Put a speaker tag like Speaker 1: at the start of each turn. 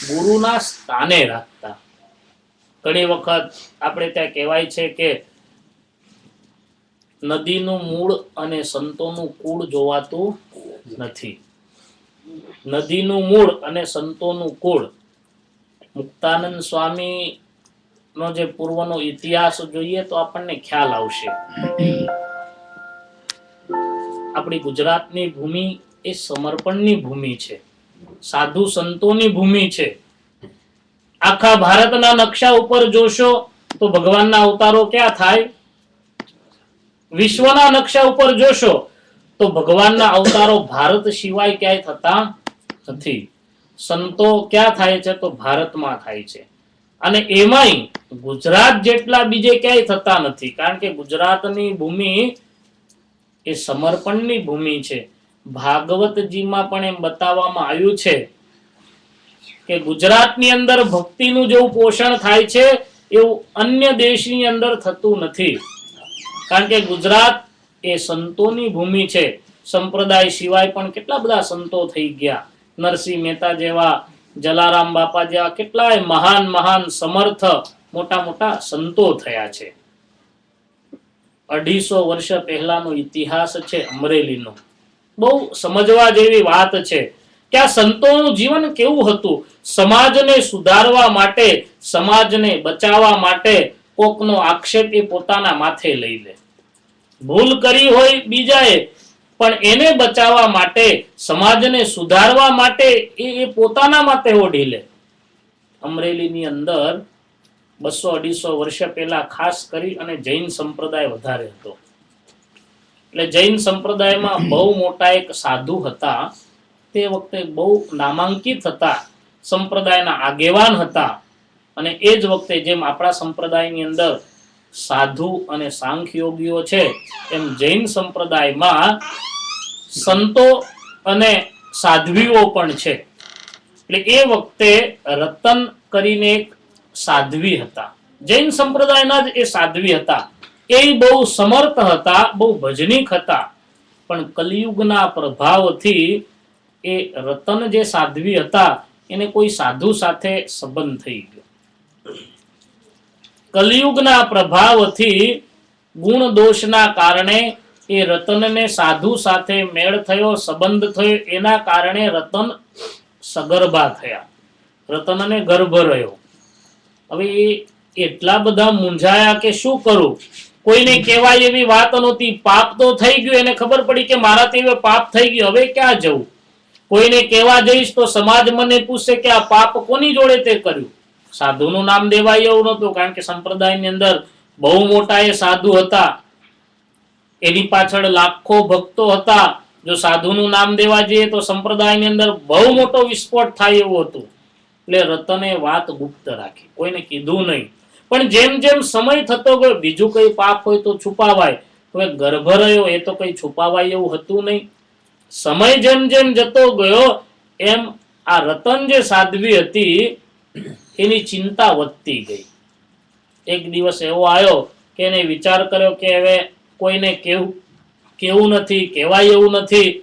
Speaker 1: ગુરુના સ્થાને રાખતા. ઘણી વખત આપણે ત્યાં કહેવાય છે કે નદીનું મૂળ અને સંતોનું કુળ જોવાતું નથી. નદીનું મૂળ અને સંતોનું કુળ. મુક્તાનંદ સ્વામી નો જે પૂર્વનો ઇતિહાસ જોઈએ તો આપણને ખ્યાલ આવશે. આપણી ગુજરાતની ભૂમિ એ સમર્પણની ભૂમિ છે, સાધુ સંતોની ભૂમિ છે. આખા ભારતના નકશા ઉપર જોશો તો ભગવાનના અવતારો ક્યાં થાય? વિશ્વના નકશા ઉપર જોશો તો ભગવાનના અવતારો ભારત સિવાય ક્યાંય થતા નથી. સંતો ક્યાં થાય છે? તો ભારતમાં થાય છે. અને એમાંય ગુજરાત જેટલા બીજે ક્યાંય થતા નથી, કારણ કે ગુજરાતની ભૂમિ એ સમર્પણની ભૂમિ છે. ભાગવતજીમાં પણ એમ બતાવવામાં આવ્યું છે કે ગુજરાતની અંદર ભક્તિનું જેવું પોષણ થાય છે એવું અન્ય દેશની અંદર થતું નથી. કારણ કે ગુજરાત એ સંતોની ભૂમિ છે. સંપ્રદાય સિવાય પણ કેટલા બધા સંતો થઈ ગયા. નરસિંહ મહેતા જેવા, જલારામ બાપા જેવા કેટલાય મહાન મહાન સમર્થ મોટા મોટા સંતો થયા છે. 250 વર્ષ પહેલાનો ઇતિહાસ છે અમરેલીનો. બહુ સમજવા જેવી વાત છે કે આ સંતોનું જીવન કેવું હતું. સમાજને સુધારવા માટે, સમાજને બચાવવા માટે કોકનો આક્ષેપ એ પોતાના માથે લઈ લે. ભૂલ કરી હોય બીજાએ, પણ એને બચાવવા માટે, સમાજને સુધારવા માટે એ પોતાના માથે ઓઢી લે. અમરેલીની અંદર 200-250 વર્ષ પહેલા ખાસ કરી અને જૈન સંપ્રદાય વધારે હતો. એટલે જૈન સંપ્રદાયમાં બહુ મોટા એક સાધુ હતા. તે વખતે બહુ નામાંકિત હતા, સંપ્રદાયના આગેવાન હતા. અને એ જ વખતે જેમ આપણા સંપ્રદાયની અંદર સાધુ અને સાંખ્ય યોગીઓ છે, એમ જૈન સંપ્રદાયમાં સંતો અને સાધ્વીઓ પણ છે. એટલે એ વખતે રતન કરીને એક સાધ્વી હતા. જૈન સંપ્રદાયના જ એ સાધ્વી હતા. એ બહુ સમર્થ હતા, બહુ ભજનીક હતા. પણ કલિયુગના પ્રભાવથી એ રતન જે સાધ્વી હતા એને કોઈ સાધુ સાથે સંબંધ થઈ ગયો. કલિયુગના પ્રભાવથી ગુણ દોષના કારણે એ રતનને સાધુ સાથે મેળ થયો, સંબંધ થયો. એના કારણે રતન સગર્ભા થયા, રતનને ગર્ભ રહ્યો. હવે એ એટલા બધા મૂંઝાયા કે શું કરું. કોઈને કહેવાય એવી વાત નહોતી. પાપ તો થઈ ગયું, એને ખબર પડી કે મારાથી હવે પાપ થઈ ગયું, હવે ક્યાં જવું. કોઈને કહેવા જઈશ તો સમાજ મને પૂછશે કે આ પાપ કોની જોડે તે કર્યું. સાધુનું નામ દેવાય એવું નહોતું, કારણ કે સંપ્રદાયની અંદર બહુ મોટા એ સાધુ હતા. એની પાછળ લાખો ભક્તો હતા. જો સાધુનું નામ દેવા જઈએ તો સંપ્રદાયની અંદર બહુ મોટો વિસ્ફોટ થાય એવું હતું. એટલે રતને વાત ગુપ્ત રાખી, કોઈને કીધું નહીં. પણ જેમ જેમ સમય થતો ગયો, બીજું કઈ પાપ હોય તો છુપાવાય, હવે ગર્ભ રહ્યો એ તો કઈ છુપાવાય એવું હતું નહીં. સમય જેમ જેમ જતો ગયો એમ આ રતન જે સાધ્વી હતી એની ચિંતા વધતી ગઈ. એક દિવસ એવો આવ્યો કે એને વિચાર કર્યો કે હવે કોઈને કેવું નથી, કહેવાય એવું નથી.